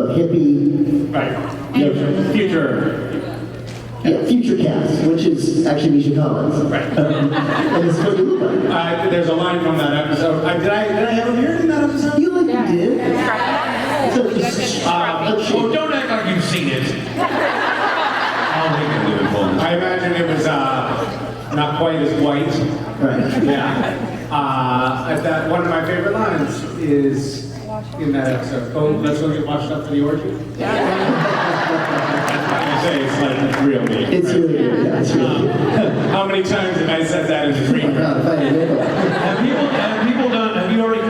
the hippie, Right. you know, future cast, which is actually Misha Collins. Right. And this is what you look like. There's a line from that episode. Did I have a beard in that episode? You look like you did. Oh, don't act like you've seen it. I'll make it live for I imagine it was not quite as white. Right. Yeah. That one of my favorite lines is in that episode. Oh, let's go get washed up for the orgy. That's what I say. It's like real me. It's right? really good. Yeah, it's really good. How many times have I said that in the dream? Have people done, have you already,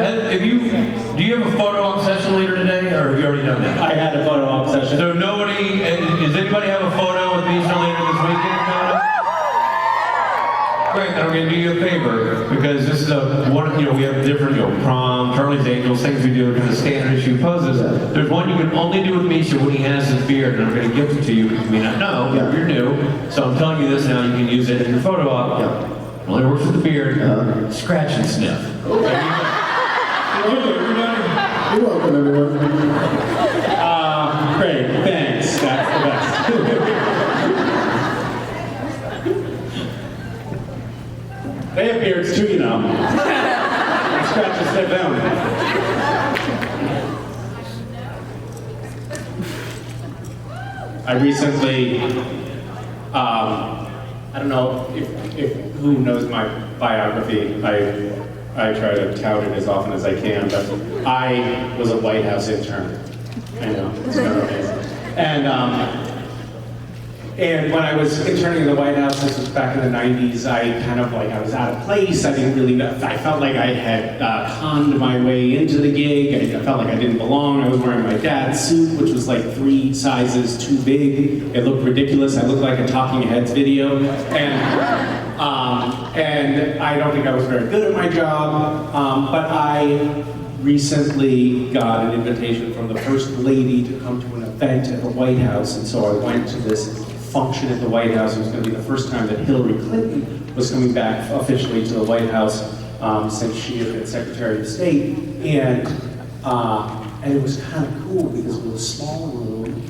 do you have a photo op session later today, or have you already done that? I had a photo op session. So nobody, does anybody have a photo with Misha later this weekend? Great, then I'm going to do you a favor, because this is we have different, prom, Charlie's Angels, things we do in the standard issue poses. There's one you can only do with Misha when he has his beard, and I'm going to give it to you because you may not know, you're new. So I'm telling you this now, you can use it in your photo op. It only works with the beard. Scratch and sniff. You're welcome, everyone. Great, thanks. That's the best. They have beards too, you know. Scratch and sniff them. I recently, I don't know if who knows my biography. I try to tout it as often as I can, but I was a White House intern. I know, it's kind of amazing. And when I was interning in the White House, this was back in the 90s, I was out of place. I didn't really know, I felt like I had conned my way into the gig. I felt like I didn't belong. I was wearing my dad's suit, which was like 3 sizes too big. It looked ridiculous. I looked like a Talking Heads video. And I don't think I was very good at my job, but I recently got an invitation from the First Lady to come to an event at the White House, and so I went to this function at the White House. It was going to be the first time that Hillary Clinton was coming back officially to the White House since she had been Secretary of State, and it was kind of cool because it was a small room,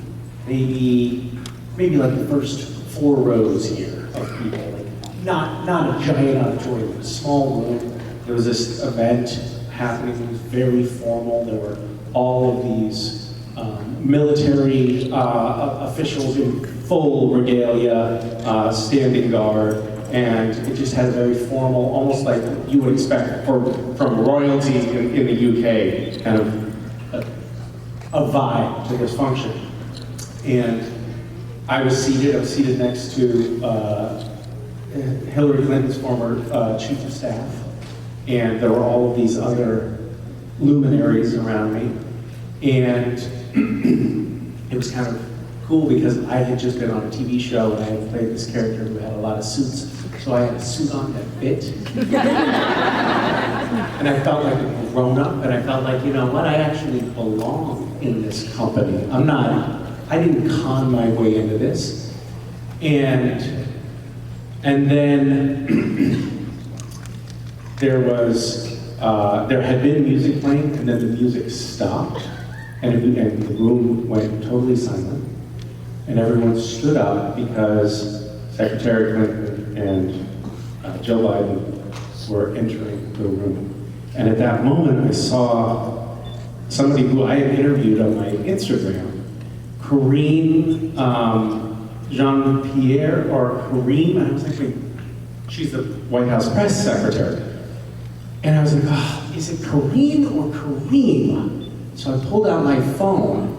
maybe like the first 4 rows here of people, like not a giant auditorium, but a small room. There was this event happening. It was very formal. There were all of these military officials in full regalia, standing guard, and it just had a very formal, almost like you would expect from royalty in the UK, kind of a vibe to this function. And I was seated next to Hillary Clinton's former chief of staff, and there were all of these other luminaries around me, and it was kind of cool because I had just been on a TV show and I had played this character who had a lot of suits, so I had a suit on that fit, and I felt like a grown-up, and I felt like, you know what, I actually belong in this company. I didn't con my way into this, and then there had been music playing, and then the music stopped, and the room went totally silent, and everyone stood up because Secretary Clinton and Joe Biden were entering the room. And at that moment, I saw somebody who I had interviewed on my Instagram, Karine Jean-Pierre, or Kareem, and I was like, wait, she's the White House press secretary. And I was like, oh, is it Kareem or Kareem? So I pulled out my phone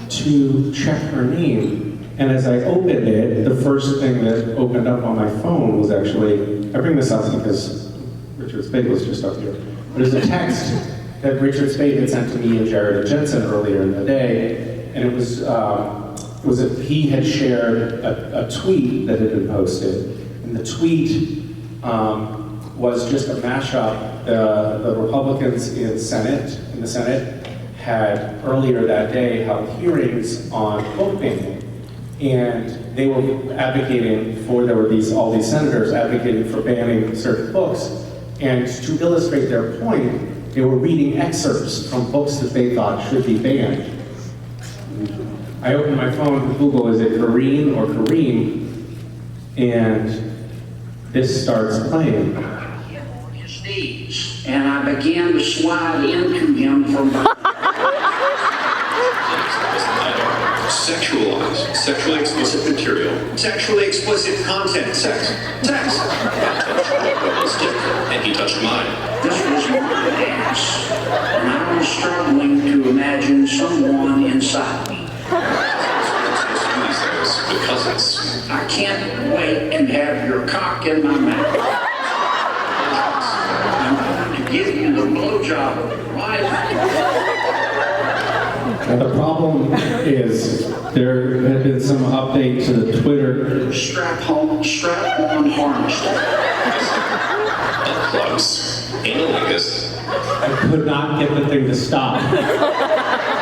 to check her name, and as I opened it, the first thing that opened up on my phone was actually, I bring this up because Richard Spade was just up here, but there's a text that Richard Spade had sent to me and Jared Jensen earlier in the day, and it was he had shared a tweet that had been posted, and the tweet was just a mashup. The Republicans in the Senate had earlier that day held hearings on book banning, and they were advocating for, there were all these senators advocating for banning certain books, and to illustrate their point, they were reading excerpts from books that they thought should be banned. I open my phone to Google, is it Kareem or Kareem? And this starts playing. On his knees, and I began to slide into him from Sexualized, sexually explicit material, sexually explicit content, sex, text. Stick, and he touched mine. This was my ass, and I was struggling to imagine someone inside me. Because it's I can't wait to have your cock in my mouth. I'm going to give you the blowjob of your life. And the problem is there had been some update to the Twitter. Strap on harness. plugs, analingus. I could not get the thing to stop.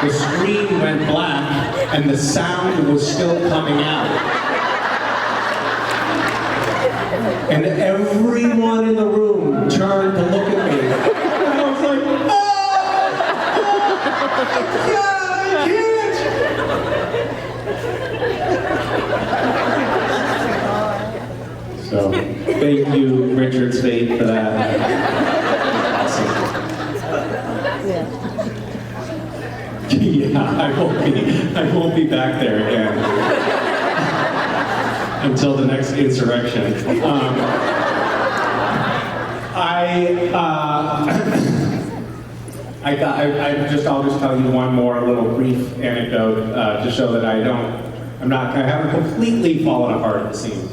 The screen went black and the sound was still coming out. And everyone in the room turned to look at me. And I was like, oh! I can't! So, thank you, Richard Spade, for that. Awesome. Yeah, I won't be back there again until the next insurrection. I'll just tell you one more little brief anecdote to show that I haven't completely fallen apart at the seams.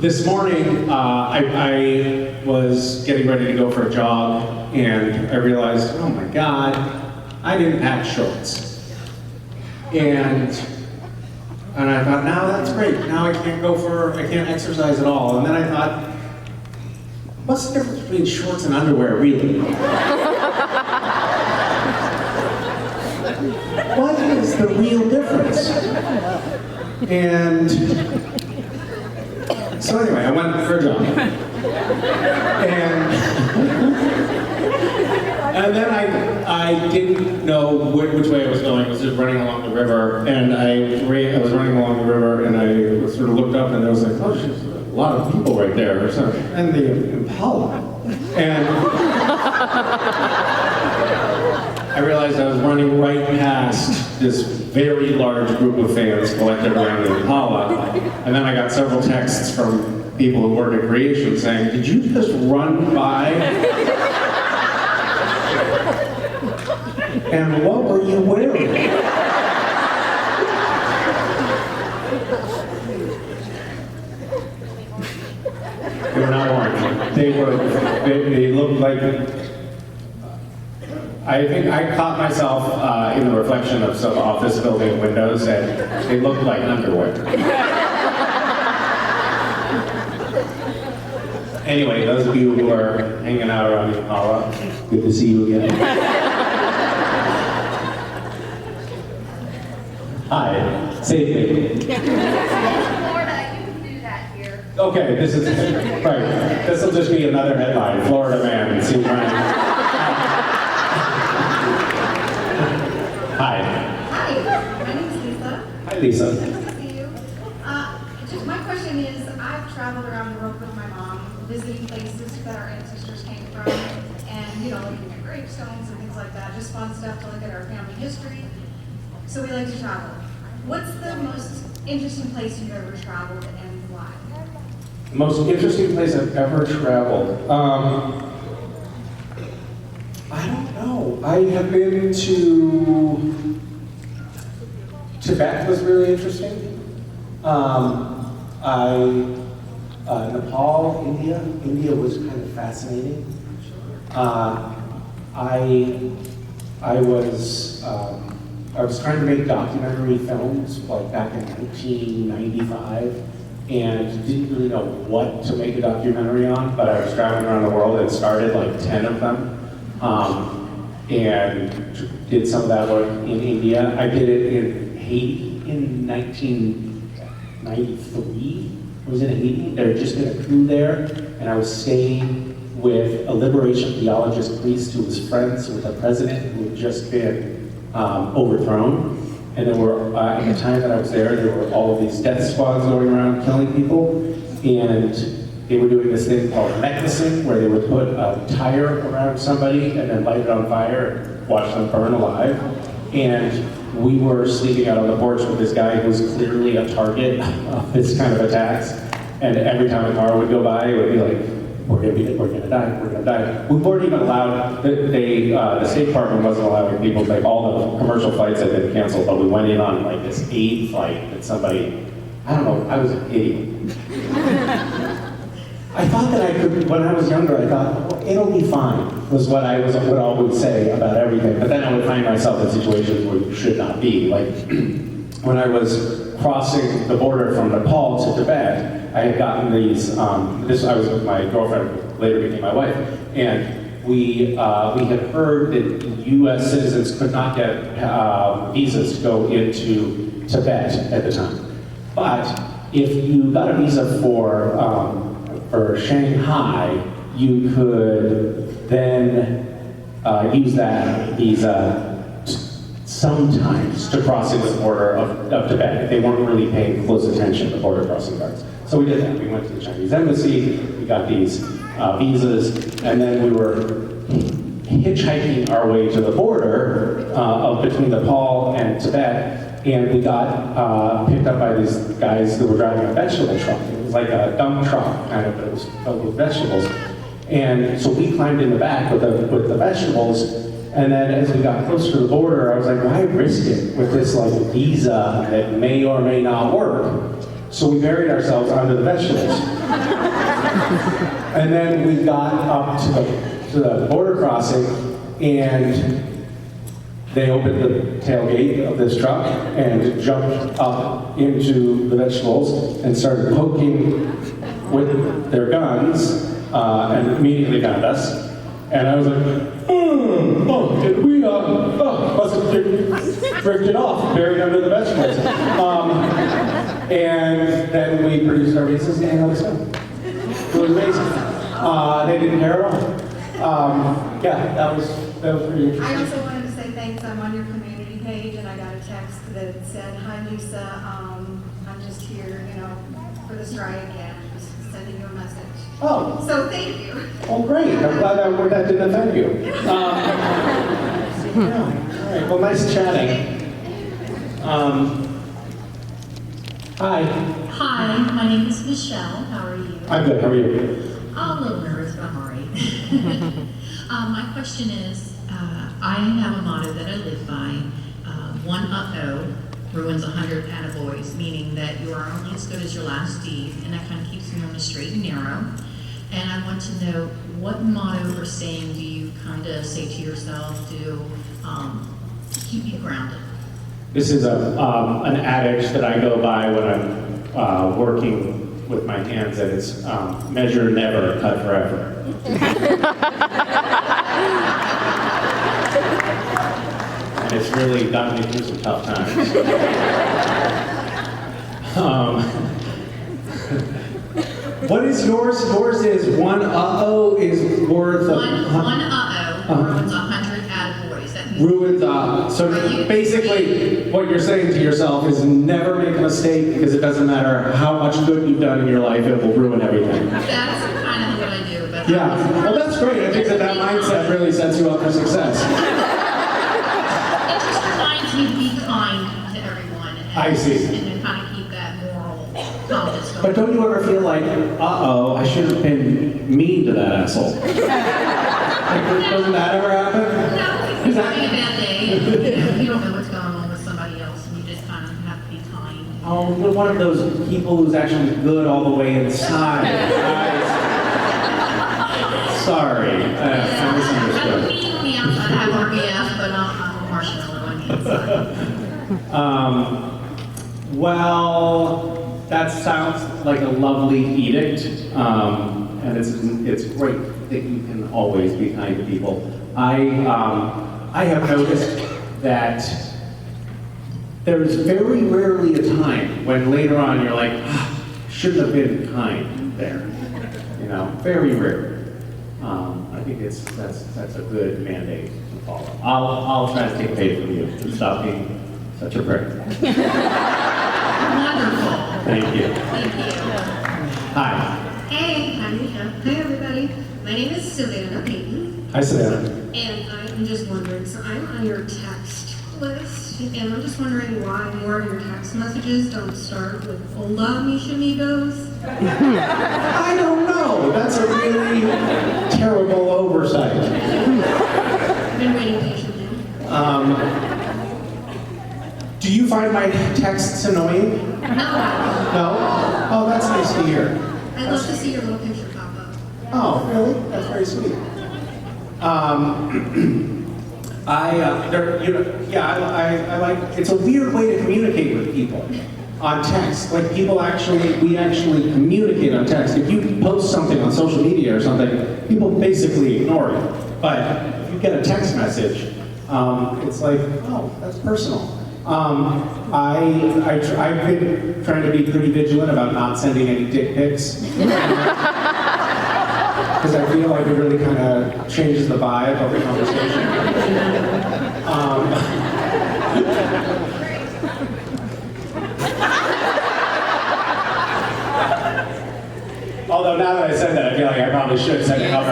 This morning, I was getting ready to go for a jog, and I realized, oh my God, I didn't pack shorts. And I thought, now that's great. Now I can't exercise at all. And then I thought, what's the difference between shorts and underwear, really? What is the real difference? And so anyway, I went for a jog. And then I didn't know which way I was going. I was just running along the river, and I was running along the river, and I sort of looked up, and there was like, oh, there's a lot of people right there, or something. And the Impala. And I realized I was running right past this very large group of fans collected around the Impala, and then I got several texts from people who work at Creation saying, did you just run by? And what were you wearing? They were not orange. They looked like, I think I caught myself in the reflection of some office building windows, and they looked like underwear. Anyway, those of you who are hanging out around the Impala, good to see you again. Hi, save me. Florida, you can do that here. Okay, this will just be another headline. Florida man seen running. Hi. Hi, my name is Lisa. Hi, Lisa. Nice to see you. Just my question is, I've traveled around the world with my mom, visiting places that our ancestors came from, and looking at gravestones and things like that. Just fun stuff to look at our family history. So we like to travel. What's the most interesting place you've ever traveled and why? The most interesting place I've ever traveled. I don't know. I have been to Tibet was really interesting. Nepal, India. India was kind of fascinating. I was trying to make documentary films like back in 1995 and didn't really know what to make a documentary on, but I was traveling around the world and started like 10 of them and did some of that work in India. I did it in Haiti in 1993. I was in Haiti. There had just been a coup there, and I was staying with a liberation theologist priest who was friends with the president who had just been overthrown. And there were, at the time that I was there were all of these death squads going around killing people. And they were doing this thing called necklacing, where they would put a tire around somebody and then light it on fire and watch them burn alive. And we were sleeping out on the porch with this guy who was clearly a target of this kind of attacks. And every time a car would go by, it would be like, we're gonna die. We weren't even allowed, the State Department wasn't allowing people, like all the commercial flights had been canceled, but we went in on like this aid flight that somebody, I don't know, I was an idiot. I thought that I could, when I was younger, I thought, well, it'll be fine, was what I would always say about everything. But then I would find myself in situations where you should not be. Like, when I was crossing the border from Nepal to Tibet, I had gotten these, I was with my girlfriend, who later became my wife, and we had heard that US citizens could not get visas to go into Tibet at the time. But if you got a visa for Shanghai, you could then use that visa sometimes to crossing the border of Tibet if they weren't really paying close attention to border crossing guards. So we did that. We went to the Chinese embassy, we got these visas, and then we were hitchhiking our way to the border between Nepal and Tibet, and we got picked up by these guys who were driving a vegetable truck. It was like a dump truck, kind of, but it was filled with vegetables. And so we climbed in the back with the vegetables, and then as we got closer to the border, I was like, why risk it with this like visa that may or may not work? So we buried ourselves under the vegetables. And then we got up to the border crossing, and they opened the tailgate of this truck and jumped up into the vegetables and started poking with their guns and immediately found us. And I was like, did we, must have drifted off, buried under the vegetables. And then we produced our visas and let us go. It was amazing. They didn't care at all. Yeah, that was pretty interesting. I also wanted to say thanks. I'm on your community page, and I got a text that said, "Hi Lisa, I'm just here, for the strike, and just sending you a message." Oh. So thank you. Oh, great. I'm glad that didn't offend you. Yeah. All right. Well, nice chatting. Hi. Hi, my name is Michelle. How are you? I'm good. How are you? I'm a little nervous, but I'm all right. My question is, I have a motto that I live by. One uh-oh ruins 100 attaboys, meaning that you are only as good as your last deed, and that kind of keeps me on the straight and narrow. And I want to know, what motto or saying do you kind of say to yourself to keep you grounded? This is an adage that I go by when I'm working with my hands, and it's measure never, cut forever. And it's really gotten me through some tough times. What is yours? Yours is one uh-oh is worth of... One uh-oh ruins 100 attaboys. That means Ruins, so basically what you're saying to yourself is never make a mistake, because it doesn't matter how much good you've done in your life, it will ruin everything. that's kind of what I do. But Yeah, well that's great. I think that mindset really sets you up for success. It just reminds me to be kind to everyone. And, I see. And to kind of keep that moral compass going. But don't you ever feel like, uh-oh, I should have been mean to that asshole? Like, doesn't that ever happen? No, if you're having a bad day, you don't know what's going on with somebody else, and you just kind of have to be kind. Oh, you're one of those people who's actually good all the way inside. Sorry, I misunderstood. I'm mean on the outside, I have RBF, but I'm a marshmallow on the inside. Well, that sounds like a lovely edict, and it's great that you can always be kind to people. I have noticed that there's very rarely a time when later on you're like, shouldn't have been kind there. Very rare. I think that's a good mandate to follow. I'll try to take a page from you and stop being such a prick. Wonderful. Thank you. Thank you. Hi. Hey, I'm Misha. Hey, everybody. My name is Savannah Payton, Hi, Savannah. and I'm just wondering, so I'm on your text list, and I'm just wondering why more of your text messages don't start with "Hola, mis amigos." I don't know. That's a really terrible oversight. I've been waiting patiently. Do you find my texts annoying? No, No? Oh, that's nice to hear. I'd love to see your little picture pop up. Oh, really? That's very sweet. I like, it's a weird way to communicate with people on text. Like we actually communicate on text. If you post something on social media or something, people basically ignore it. But if you get a text message, it's like, oh, that's personal. I've been trying to be pretty vigilant about not sending any dick pics. Because I feel like it really kind of changes the vibe of the conversation. Although now that I said that, I feel like I probably should send it up.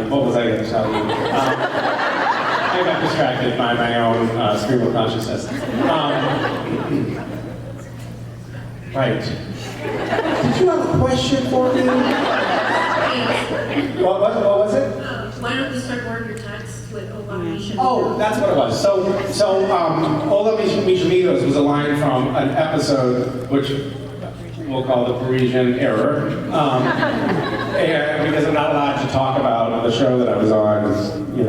What was I going to tell you? I got distracted by my own stream of consciousness. Right. Did you have a question for me? What was it? Why don't you start more of your text with "Hola, mis amigos"? Oh, that's what it was. Hola mis amigos was a line from an episode which we'll call the Parisian Error. And because I'm not allowed to talk about the show that I was on, in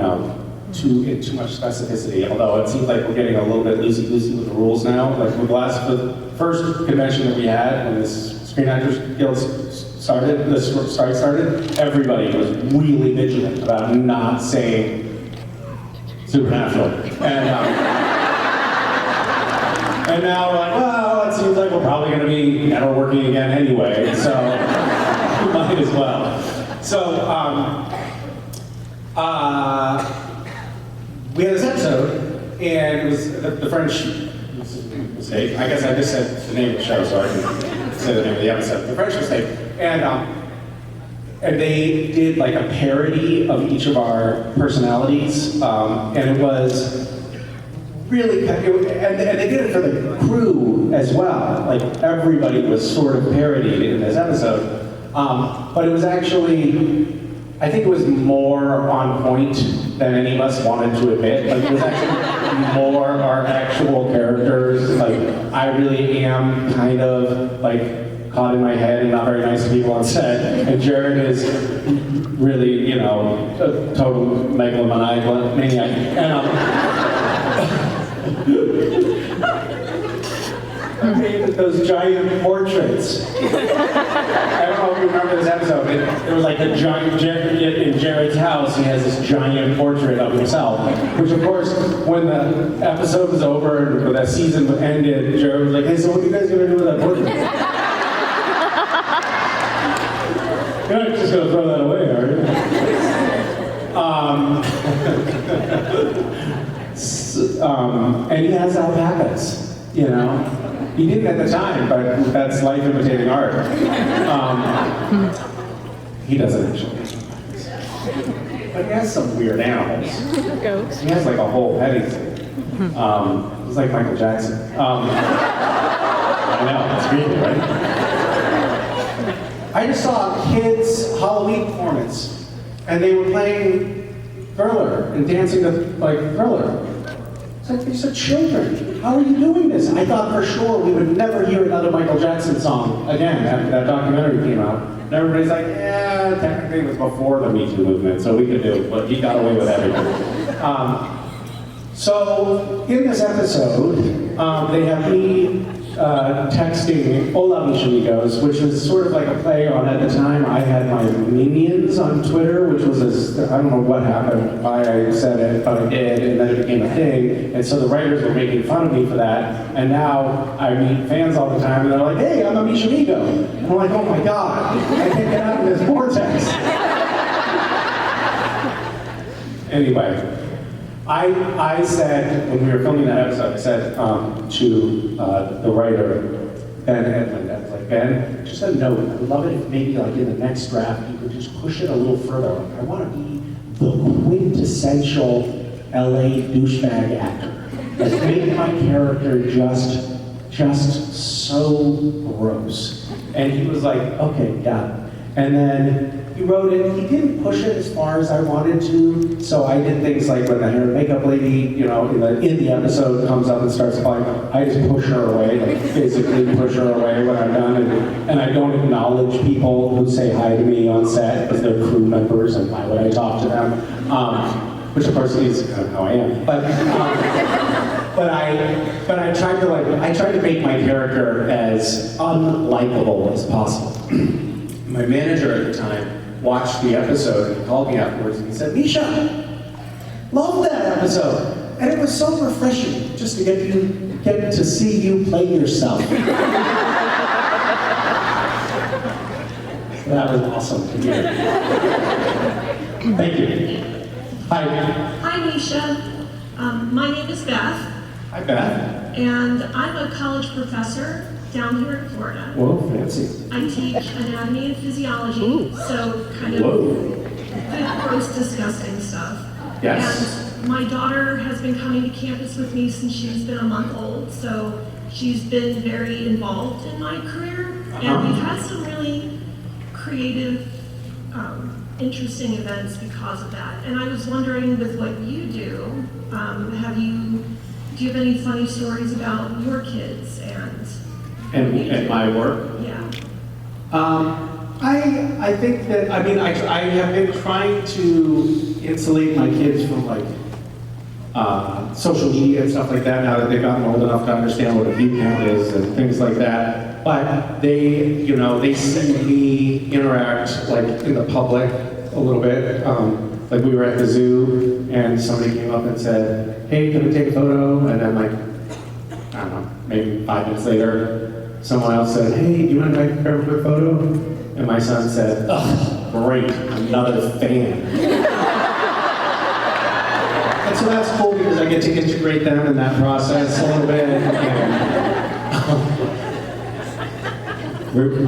too much specificity, although it seems like we're getting a little bit loosey-goosey with the rules now. Like the first convention that we had when this Screen Actors Guild started, everybody was really vigilant about not saying Supernatural. And now we're like, well, it seems like we're probably going to be never working again anyway, so we might as well. So, we had this episode, and it was the French mistake. I guess I just said the name of the show, so I can say the name of the episode. The French mistake, and they did like a parody of each of our personalities, and it was really, and they did it for the crew as well. Like everybody was sort of parodied in this episode, but it was actually, I think it was more on point than any of us wanted to admit. Like it was actually more our actual characters. Like I really am kind of like caught in my head and not very nice to people on set. And Jared is really, a total megalomaniac. And I made those giant portraits. I don't know if you remember this episode. It was like a giant, in Jared's house, he has this giant portrait of himself. Which of course, when the episode was over and that season ended, Jared was like, hey, so what are you guys gonna do with that portrait? You're not just gonna throw that away, are you? And he has alpacas, He didn't at the time, but that's life imitating art. He doesn't actually. But he has some weird animals. He has like a whole petting zoo. He's like Michael Jackson. I know, it's creepy, right? I just saw a kids' Halloween performance, and they were playing Thriller and dancing to like Thriller. It's like, these are children. How are you doing this? I thought for sure we would never hear another Michael Jackson song again after that documentary came out. And everybody's like, yeah, technically it was before the Me Too movement, so we could do it, but he got away with everything. So in this episode, They have me texting Hola mis amigos, which was sort of like a play on, at the time, I had my minions on Twitter, which was I don't know what happened, why I said it, but I did, and then it became a thing, and so the writers were making fun of me for that, and now I meet fans all the time, and they're like, hey, I'm a Misha amigo. And I'm like, oh my god, I can't get out of this vortex. Anyway. I said, when we were filming that episode, I said to the writer, Ben Edlund, I was like, Ben, just a note, I would love it if maybe like in the next draft you could just push it a little further. I want to be the quintessential LA douchebag actor. Like, make my character just so gross. And he was like, okay, got it. And then he wrote it. He didn't push it as far as I wanted to, so I did things like when the hair and makeup lady, you know, in the episode comes up and starts fighting, I just push her away, like physically push her away when I'm done, and I don't acknowledge people who say hi to me on set because they're crew members, and why would I talk to them? Which of course is kind of how I am. But I tried to make my character as unlikable as possible. My manager at the time watched the episode and called me afterwards and he said, Misha, love that episode. And it was so refreshing just to get to see you play yourself. So that was awesome to hear. Thank you. Hi. Hi, Misha. My name is Beth, Hi, Beth. and I'm a college professor down here in Florida. Whoa, fancy. I teach anatomy and physiology, so kind of Whoa. good, gross, disgusting stuff. Yes. And my daughter has been coming to campus with me since she's been a month old, so she's been very involved in my career, and we've had some really creative, interesting events because of that. And I was wondering, with what you do, do you have any funny stories about your kids And my work? Yeah. I think that, I mean, I have been trying to insulate my kids from like social media and stuff like that now that they've gotten old enough to understand what a view count is and things like that. But they see me interact like in the public a little bit. Like we were at the zoo and somebody came up and said, hey, can we take a photo? And then like, I don't know, maybe 5 minutes later, someone else said, hey, do you want to take a quick photo? And my son said, oh, great, another fan. And so that's cool because I get to integrate them in that process a little bit. And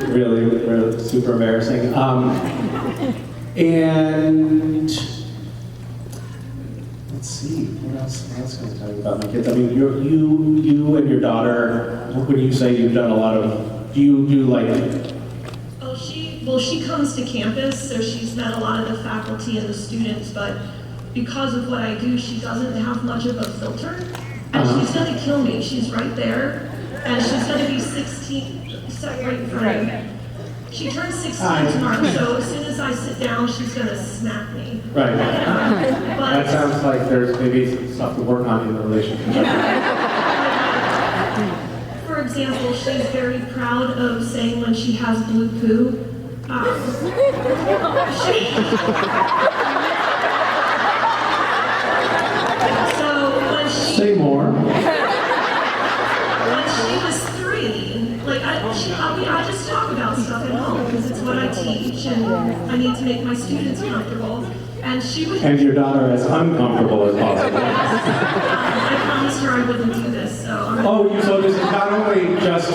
really super embarrassing. And let's see, what else can I tell you about my kids? I mean, you and your daughter, when you say you've done a lot of, do you do like? Well, she comes to campus, so she's met a lot of the faculty and the students, but because of what I do, she doesn't have much of a filter, and she's gonna kill me. She's right there, and she's gonna be 16, set right in front of me. She turns 16 tomorrow, so as soon as I sit down, she's gonna smack me. Right. But That sounds like there's maybe some stuff to work on in the relationship. for example, she's very proud of saying when she has blue poo. So when Say more. when she was 3, like I just talk about stuff at home because it's what I teach and I need to make my students comfortable. And she would. And your daughter as uncomfortable as possible. I promised her I wouldn't do this, so. Oh, so this is not only just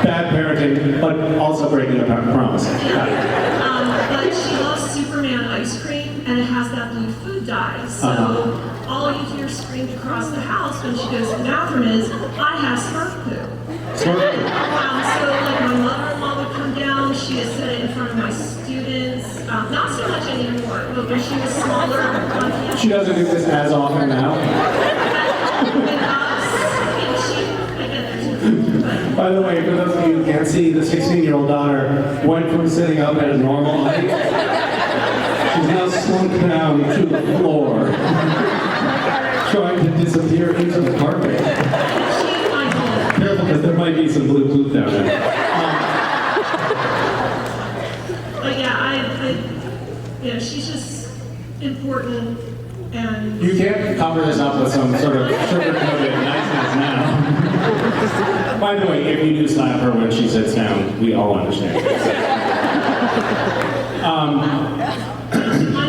bad parenting, but also breaking a promise. But she loves Superman ice cream, and it has that blue food dye. So all you hear screamed across the house when she goes to the bathroom is, I have Smurf poo. So like my mother-in-law would come down, she would sit in front of my students, not so much anymore, but when she was smaller on campus. She doesn't do this as often now. By the way, for those of you who can't see, the 16-year-old daughter went from sitting up at a normal height. She's now slunk down to the floor, trying to disappear into the carpet. My might be some blue poop down there. But yeah, yeah, she's just important and. You can't cover this up with some sort of sugar-coated niceness now. By the way, if you do slap her when she sits down, we all understand. I'm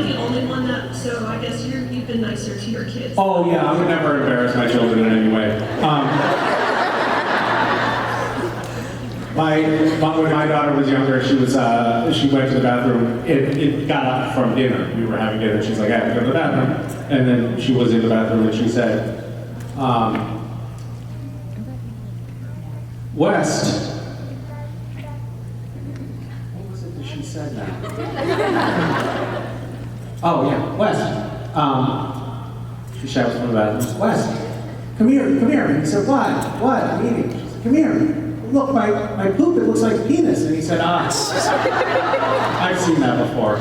the only one that, so I guess you've been nicer to your kids. Oh yeah, I would never embarrass my children in any way. When my daughter was younger, she went to the bathroom. It got up from dinner. We were having dinner. She's like, I have to go to the bathroom. And then she was in the bathroom and she said, West. What was it that she said now? Oh yeah, West. She shouts from the bathroom, West, come here. And he said, what? I'm eating. She said, come here. Look, my poop, it looks like a penis. And he said, I've seen that before.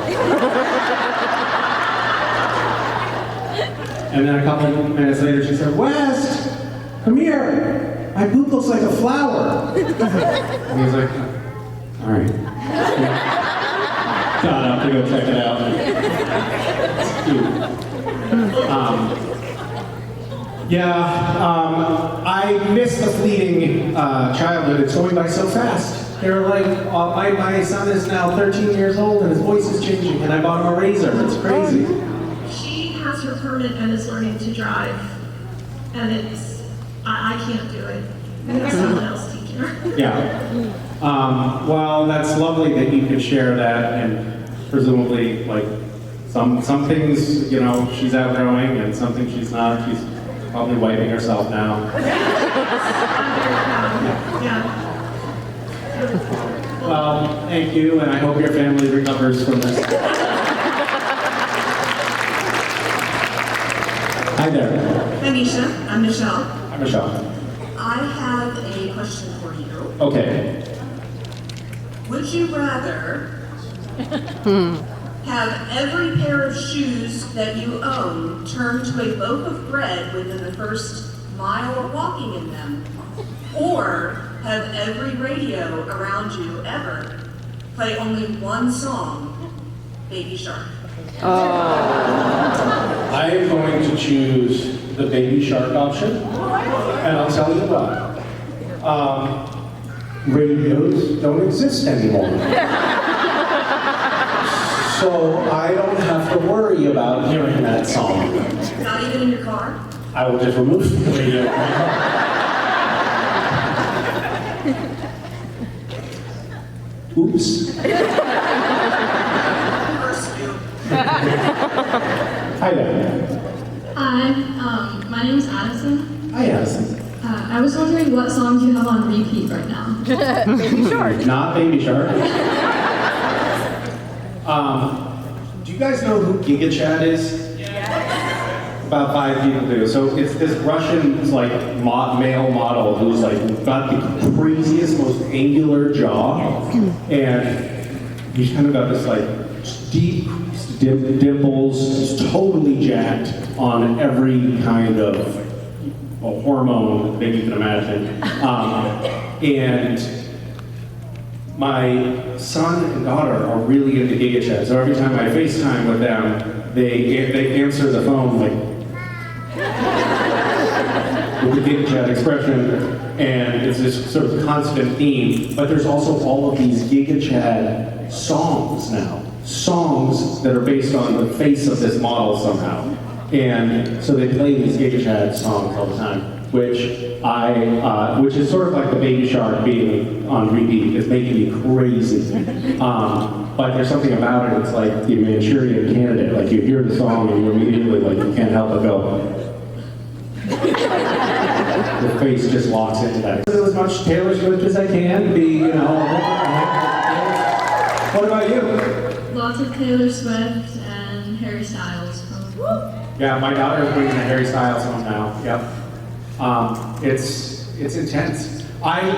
And then a couple of minutes later, she said, West, come here. My poop looks like a flower. And he's like, all right. Got up to go check it out. It's cute. I miss the fleeting childhood. It's going by so fast. They're like, my son is now 13 years old and his voice is changing and I bought him a razor. It's crazy. She has her permit and is learning to drive. And I can't do it. We have someone else teaching her. Yeah. Well, that's lovely that you could share that and presumably, like, some things, you know, she's outgrowing and some things she's not. She's probably wiping herself now. I'm very proud. Yeah. Well, thank you, and I hope your family recovers from this. Hi there. Hi, Misha. I'm Michelle. Hi, Michelle. I have a question for you. Okay. Would you rather have every pair of shoes that you own turn to a loaf of bread within the first mile of walking in them, or have every radio around you ever play only one song, Baby Shark? I am going to choose the Baby Shark option, and I'll tell you why. Radios don't exist anymore. So I don't have to worry about hearing that song. Not even in your car? I will just remove the radio. Oops. First you. Hi there. Hi, my name is Addison. Hi, Addison. I was wondering what songs you have on repeat right now. Baby Shark. Not Baby Shark. Do you guys know who Giga Chad is? About 5 people do. So it's this Russian like male model who's like got the craziest, most angular jaw, and he's kind of got this like deep dimples. He's totally jacked on every kind of hormone that you can imagine, and my son and daughter are really into Giga Chad. So every time I FaceTime with them, they answer the phone like with the Giga Chad expression, and it's this sort of constant theme. But there's also all of these Giga Chad songs now, songs that are based on the face of this model somehow. And so they play these Giga Chad songs all the time, which is sort of like the Baby Shark being on repeat. It's making me crazy. But there's something about it. It's like the Manchurian Candidate. Like you hear the song and you immediately like you can't help but go. The face just locks into that. Do as much Taylor Swift as I can. What about you? Lots of Taylor Swift and Harry Styles. Yeah, my daughter is bringing the Harry Styles home now. Yep. It's intense. I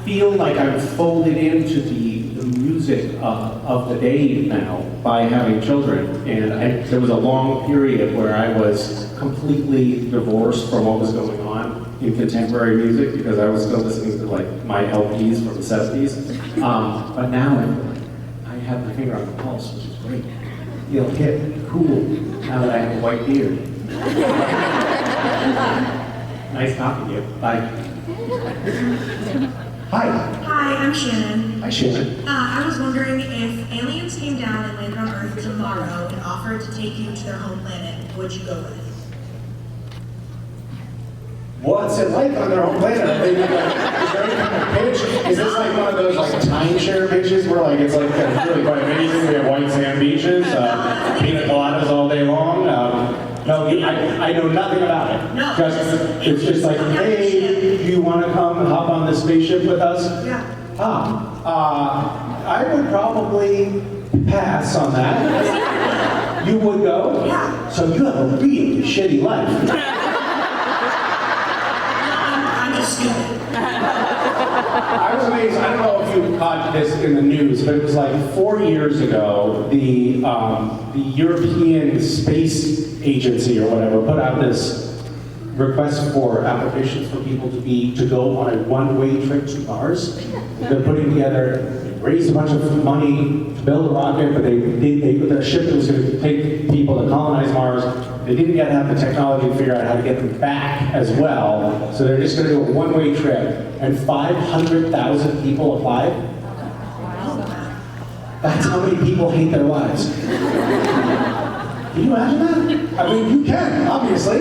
feel like I'm folded into the music of the day now by having children. And there was a long period where I was completely divorced from what was going on. in contemporary music because I was still listening to like my LPs from the 70s. But now I have my finger on the pulse, which is great. Feel hip, cool, now that I have a white beard. Nice talking to you. Bye. Hi. Hi, I'm Shannon. Hi, Shannon. I was wondering if aliens came down and landed on Earth tomorrow and offered to take you to their home planet, would you go with it? What's it like on their home planet? Are they like, is there any kind of pitch? Is this like one of those like timeshare pitches where like it's like really quite amazing? We have white sand beaches, pina coladas all day long. No, I know nothing about it. No. It's just like, hey, do you want to come hop on this spaceship with us? Yeah. I would probably pass on that. You would go? Yeah. So you have a really shitty life. I'm just stupid. I was amazed. I don't know if you caught this in the news, but it was like 4 years ago, the European Space Agency or whatever put out this request for applications for people to go on a one-way trip to Mars. They're putting together, raised a bunch of money to build a rocket, but their ship that was going to take people to colonize Mars, they didn't yet have the technology to figure out how to get them back as well. So they're just going to do a one-way trip, and 500,000 people applied. That's how many people hate their lives. Can you imagine that? I mean, you can, obviously.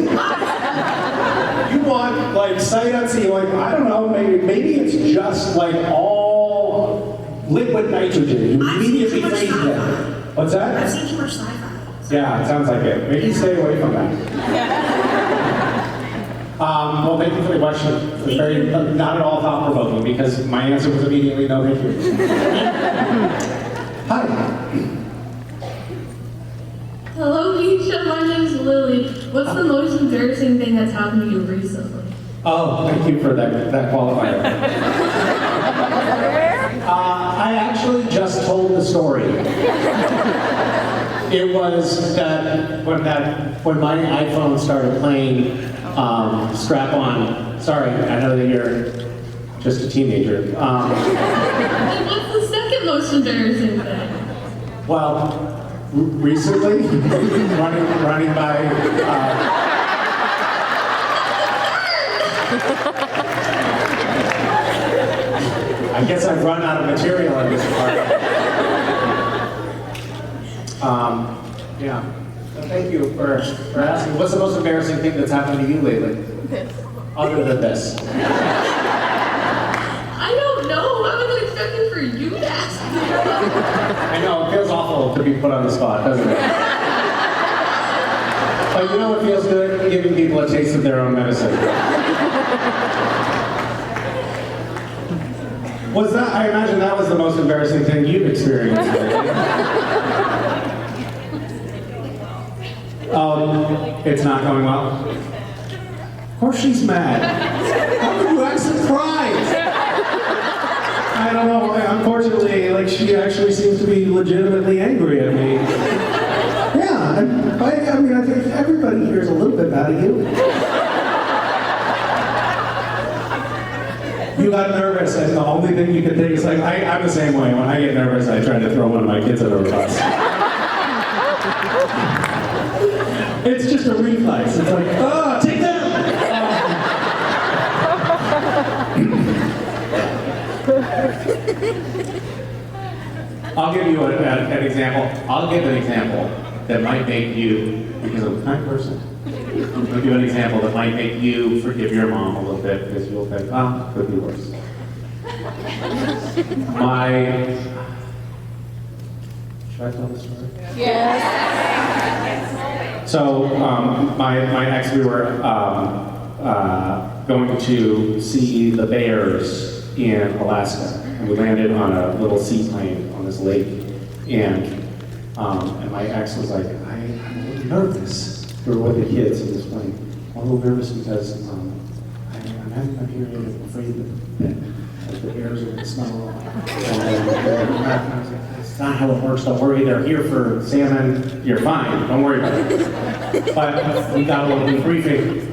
You want, like, sight unseen, like, I don't know, maybe it's just, like, all liquid nitrogen. You immediately freeze to death. What's that? I've seen too much sci-fi. Yeah, it sounds like it. Maybe stay away from that. Well, thank you for the question. It's very, not at all thought-provoking, because my answer was immediately no, thank you. Hi. Hello, Misha. My name's Lily. What's the most embarrassing thing that's happened to you recently? Oh, thank you for that qualifier. I actually just told the story. It was that when my iPhone started playing strap-on. Sorry, I know that you're just a teenager. And what's the second most embarrassing thing? Well, recently, running by. I guess I've run out of material in this part. Yeah. Well, thank you for asking. What's the most embarrassing thing that's happened to you lately? Other than this. I don't know. I wasn't expecting for you to ask me. I know, it feels awful to be put on the spot, doesn't it? But you know what feels good? Giving people a taste of their own medicine. Was that, I imagine that was the most embarrassing thing you've experienced lately. It's not going well? Of course she's mad. How could you act surprised? I don't know, unfortunately, like she actually seems to be legitimately angry at me. Yeah, I mean, I think everybody here is a little bit mad at you. You got nervous, and the only thing you could think is like, I'm the same way. When I get nervous, I try to throw one of my kids under a bus. It's just a reflex. It's like, oh, take them! I'll give you an example. I'll give an example that might make you, because I'm a kind person, I'll give you an example that might make you forgive your mom a little bit, because you'll think, ah, could be worse. Should I tell this story? Yes. So, my ex, we were going to see the bears in Alaska. And we landed on a little seaplane on this lake. And my ex was like, I'm a little nervous. We were with the kids in this plane. I'm a little nervous because I'm having my period and I'm afraid that the bears are going to smell. That's not how it works. Don't worry. They're here for salmon. You're fine. Don't worry about it. But we got a little debriefing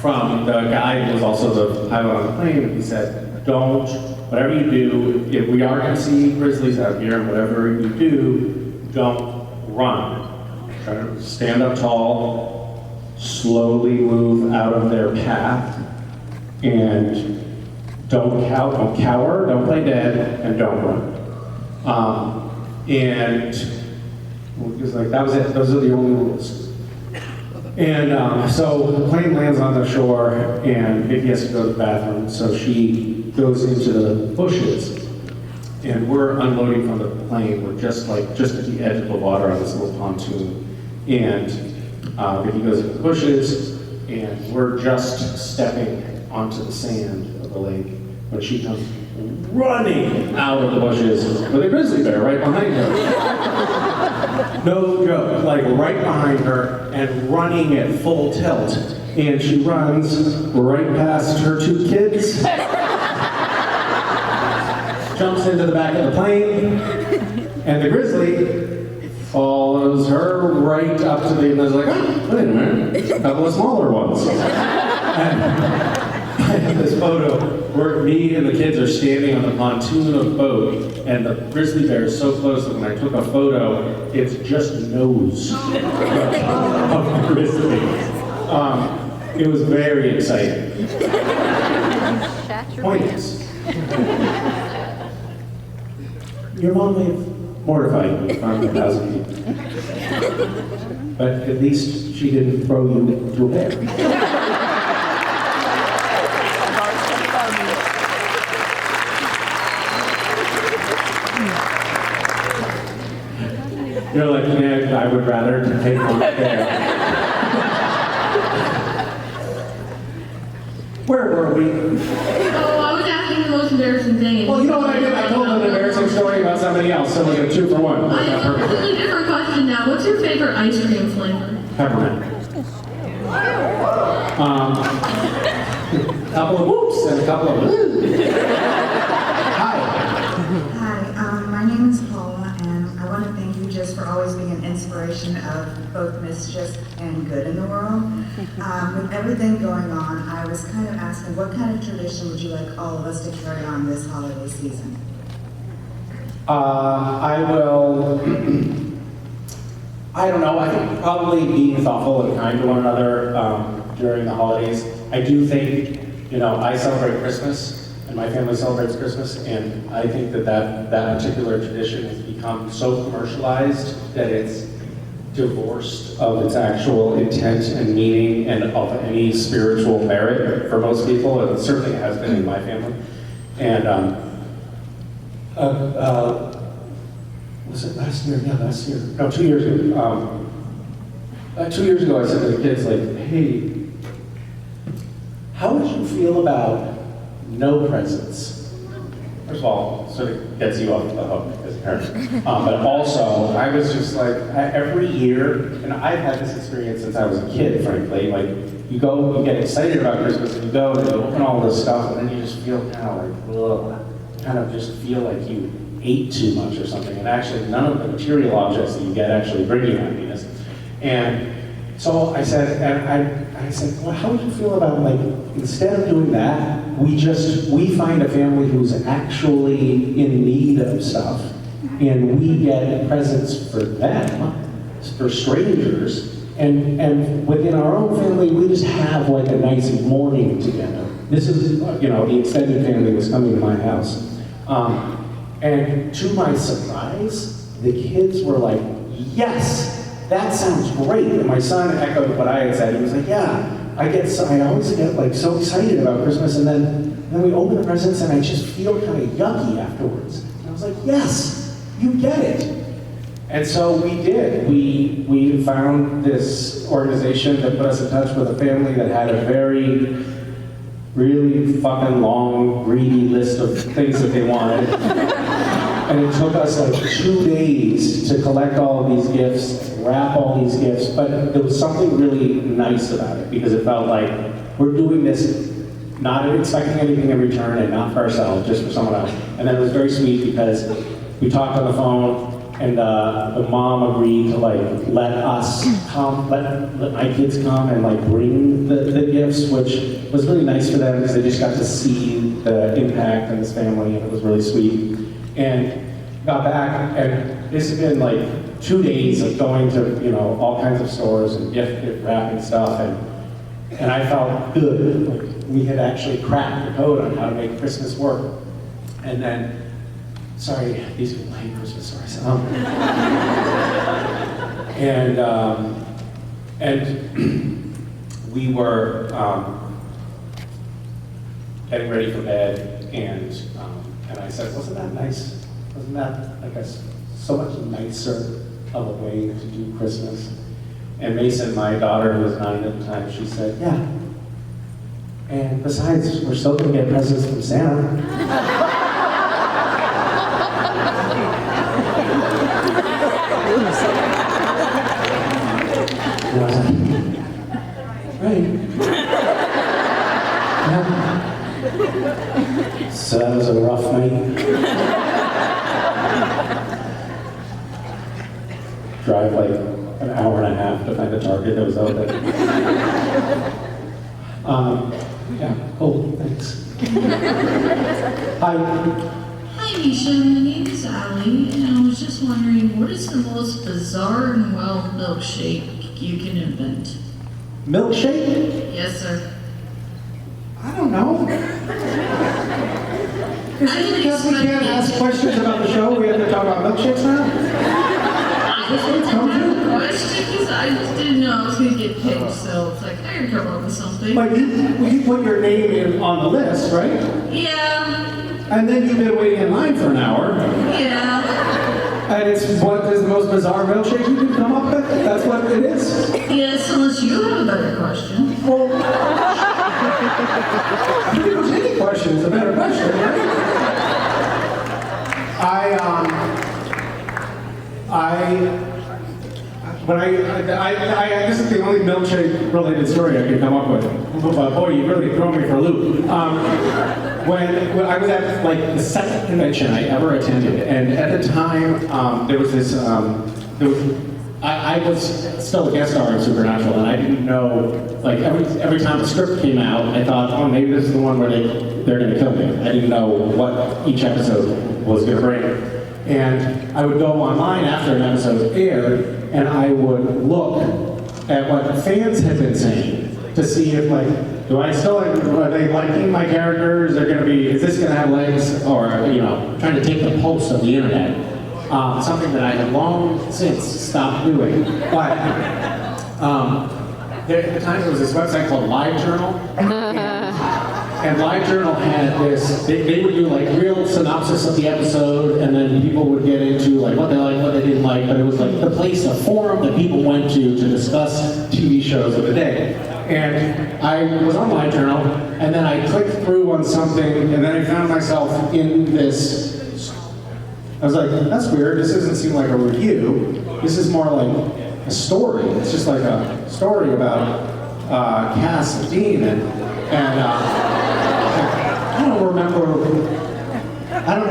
from the guy who was also the pilot on the plane, and he said, don't, whatever you do, if we are going to see grizzlies out here, and whatever you do, don't run. Try to stand up tall, slowly move out of their path, and don't cower, don't play dead, and don't run. And it was like, that was it, those are the only rules. And so the plane lands on the shore, and Vicky has to go to the bathroom, so she goes into the bushes, and we're unloading from the plane. We're just at the edge of the water on this little pontoon, and Vicky goes into the bushes, and we're just stepping onto the sand of the lake when she comes running out of the bushes with a grizzly bear right behind her. No joke, like right behind her and running at full tilt. And she runs right past her two kids, jumps into the back of the plane, and the grizzly follows her right up to the, and I was like, oh, wait a minute, a couple of smaller ones. And I have this photo where me and the kids are standing on the pontoon of the boat, and the grizzly bear is so close that when I took a photo, it's just nose of the grizzly. It was very exciting. Point is, your mom may have mortified me in front of 1,000 people, but at least she didn't throw you to a bear. You're like, yeah, I would rather take one there. Where were we? Oh, I was asking the most embarrassing thing. Well, you know what I did? I told an embarrassing story about somebody else, so we're going to 2 for 1. I have a completely different question now. What's your favorite ice cream flavor? Peppermint. A couple of whoops and a couple of Hi. Hi, my name is Paula, and I want to thank you just for always being an inspiration of both mischief and good in the world. With everything going on, I was kind of asking, what kind of tradition would you like all of us to carry on this holiday season? I will, I don't know, I think probably being thoughtful and kind to one another during the holidays. I do think, you know, I celebrate Christmas, and my family celebrates Christmas, and I think that particular tradition has become so commercialized that it's divorced of its actual intent and meaning and of any spiritual merit for most people, and it certainly has been in my family. And was it last year? Yeah, last year. No, 2 years ago. 2 years ago, I said to the kids, like, hey, how would you feel about no presents? First of all, sort of gets you off the hook as a parent. But also, I was just like, every year, and I've had this experience since I was a kid, frankly, like, you go, you get excited about Christmas, and you go, and you open all this stuff, and then you just feel kind of like, ugh, kind of just feel like you ate too much or something, and actually none of the material objects that you get actually bring you happiness. And so I said, well, how would you feel about, like, instead of doing that, we find a family who's actually in need of stuff, and we get presents for them, for strangers, and within our own family, we just have like a nice morning together. This is, you know, the extended family was coming to my house. And to my surprise, the kids were like, yes, that sounds great. And my son echoed what I had said. He was like, yeah, I always get like so excited about Christmas, and then we open the presents and I just feel kind of yucky afterwards. And I was like, yes, you get it. And so we did. We found this organization that put us in touch with a family that had a very, really fucking long, greedy list of things that they wanted. And it took us like 2 days to collect all of these gifts, wrap all these gifts, but there was something really nice about it because it felt like we're doing this not expecting anything in return and not for ourselves, just for someone else. And then it was very sweet because we talked on the phone the mom agreed to like let us come, let my kids come and like bring the gifts, which was really nice for them because they just got to see the impact on this family, and it was really sweet. And got back, and this has been like 2 days of going to, you know, all kinds of stores and gift wrapping stuff, and I felt good. Like we had actually cracked the code on how to make Christmas work. And then, sorry, these people hate Christmas stories. And we were getting ready for bed, and I said, wasn't that nice? Wasn't that like so much nicer of a way to do Christmas? And Mason, my daughter, who was 9 at the time, she said, yeah. And besides, we're still going to get presents from Santa. Right. Yeah. So that was a rough night. Drive like an hour and a half to find a Target that was open. Yeah, cool, thanks. Hi. Hi, Misha. My name is Allie, and I was just wondering, what is the most bizarre and wild milkshake you can invent? Milkshake? Yes, sir. I don't know. Is it because we can't ask questions about the show, we have to talk about milkshakes now? Is this what it's come to? Question, because I just didn't know I was going to get picked, so it's like, I can come up with something. But you put your name in on the list, right? Yeah. And then you've been waiting in line for an hour. Yeah. And it's what is the most bizarre milkshake you can come up with? That's what it is? Yes, unless you have a better question. Well, pretty much any question is a better question, right? This is the only milkshake-related story I can come up with. But boy, you really throw me for a loop. When I was at like the second convention I ever attended, and at the time there was this, I was still a guest star in Supernatural, and I didn't know, like every time the script came out, I thought, oh, maybe this is the one where they're going to kill me. I didn't know what each episode was going to bring. And I would go online after an episode aired, and I would look at what fans had been saying to see if, like, are they liking my characters? Is this going to have legs? Or, you know, trying to take the pulse of the internet. Something that I had long since stopped doing. But at the time there was this website called LiveJournal. And LiveJournal had this, they would do like real synopsis of the episode, and then people would get into like what they liked, what they didn't like, but it was like the place, a forum that people went to discuss TV shows of the day. And I was on LiveJournal, and then I clicked through on something, and then I found myself in this. I was like, that's weird, this doesn't seem like a review. This is more like a story. It's just like a story about Cass and Dean, and I don't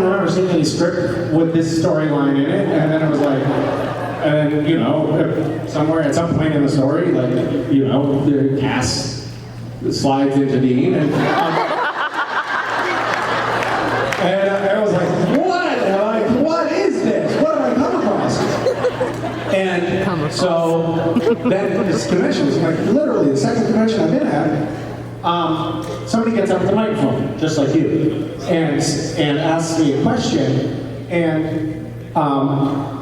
remember seeing any script with this storyline in it, and then it was like, and you know, somewhere at some point in the story, like, you know, the Cass slides into Dean, and I was like, what is this? What have I come across? And so then this convention was like literally the second convention I've been at. Somebody gets up at the microphone, just like you, and asks me a question, and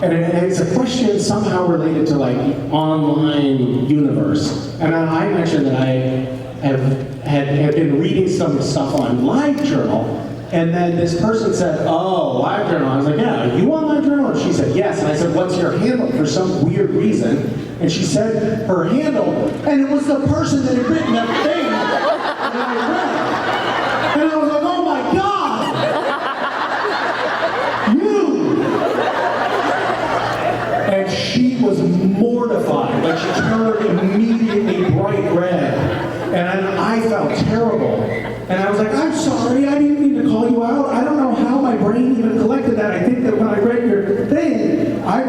it's a question somehow related to like the online universe. And I mentioned that I had been reading some stuff on LiveJournal, and then this person said, oh, LiveJournal. I was like, yeah, are you on LiveJournal? And she said, yes. And I said, what's your handle? For some weird reason. And she said her handle, and it was the person that had written that thing that I read. And I was like, oh my God! You! And she was mortified. Like she turned immediately bright red. And I felt terrible. And I was like, I'm sorry, I didn't mean to call you out. I don't know how my brain even collected that. I think that when I read your thing, I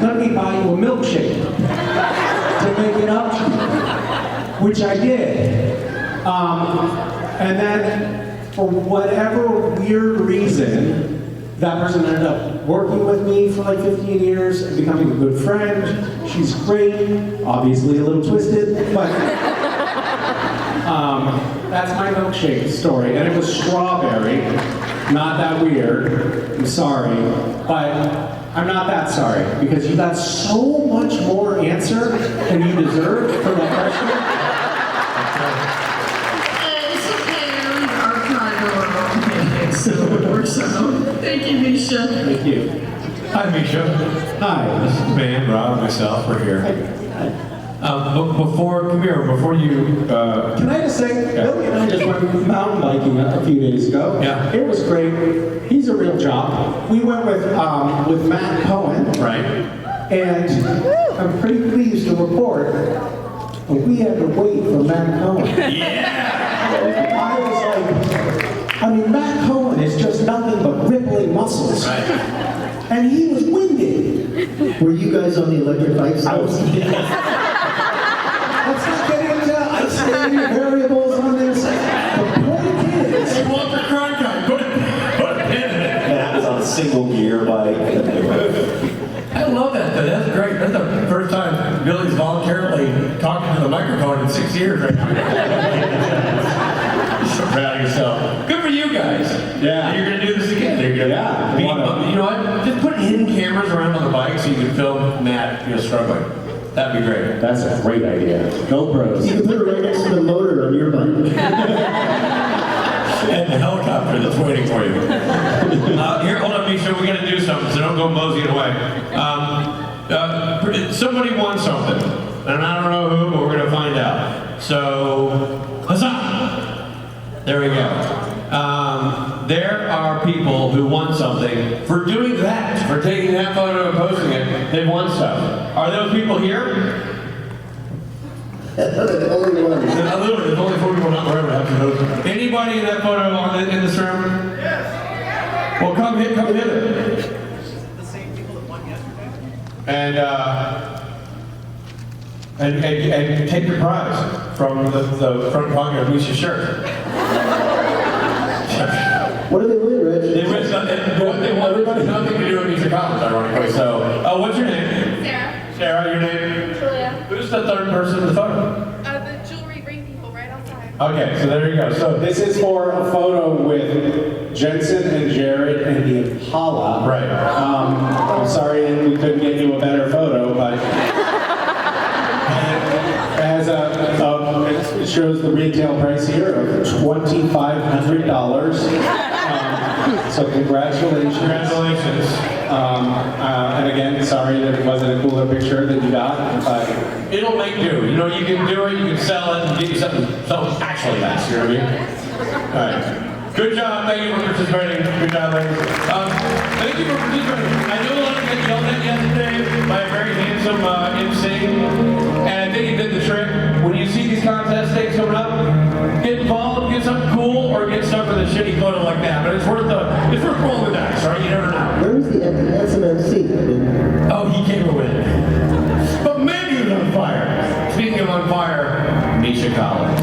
let me buy you a milkshake to make it up to you, which I did. And then, for whatever weird reason, that person ended up working with me for like 15 years and becoming a good friend. She's great, obviously a little twisted, but that's my milkshake story. And it was strawberry, not that weird, I'm sorry, but I'm not that sorry, because you got so much more answer than you deserved from that question. It's okay, our archive so it works out. Thank you, Misha. Thank you. Hi, Misha. Hi. This is Ben, Rob, and myself. We're here. Before you... Can I just say, Billy and I just went mountain biking a few days ago. Yeah. It was great. He's a real jock. We went with Matt Cohen. Right. And I'm pretty pleased to report we had to wait for Matt Cohen. Yeah! I was like, Matt Cohen is just nothing but rippling muscles. Right. And he was winded. Were you guys on the electric bikes? I was. Let's not get into isolating variables on this. The point is, Hey, Walter Cronkite, put a pin in it. That was on a single gear bike. I love that, though. That's great. That's the first time Billy's voluntarily talking to the microphone in 6 years right now. You're so proud of yourself. Good for you guys. Yeah. You're going to do this again. You're gonna Yeah. you know what? Just put hidden cameras around on the bike so you can film Matt struggling. That'd be great. that's a great idea. GoPros. You can put it right next to the motor on your bike. And the helicopter that's waiting for you. Here, hold on, Misha, we got to do something, so don't go moseying away. Somebody won something, and I don't know who, but we're going to find out. So, huzzah! There we go. There are people who won something for doing that, for taking that photo and posting it. They won stuff. Are those people here? The only one. There's only 4 people not wherever have to know. Anybody in that photo in this room? Yes. Well, come hit it. The same people that won yesterday. And take your prize from the front pocket of Misha's shirt. What did they win, Rich? They win something. What they won has nothing to do with Misha Collins, ironically. So, what's your name? Sarah. Sarah, your name? Julia. Who's the third person in the photo? The jewelry ring people right outside. Okay, so there you go. So This is for a photo with Jensen and Jared and the Impala. Right. I'm sorry we couldn't get you a better photo, but it shows the retail price here of $2,500. So congratulations. Congratulations. And again, sorry that it wasn't a cooler picture that you got, but It'll make do. You know, you can do it, you can sell it, and get you something actually nice, you know what I mean? Alright. Good job, thank you for participating. Good job, ladies. Thank you for participating. I know a lot of you got yelled at yesterday by a very handsome MC, and I think he did the trick. When you see these contest things coming up, get involved, get something cool, or get stuck with a shitty photo like that. But it's worth rolling the dice, right? You never know. Where was the SMMC? Oh, he came to win. But maybe he was on fire. Speaking of on fire, Misha Collins.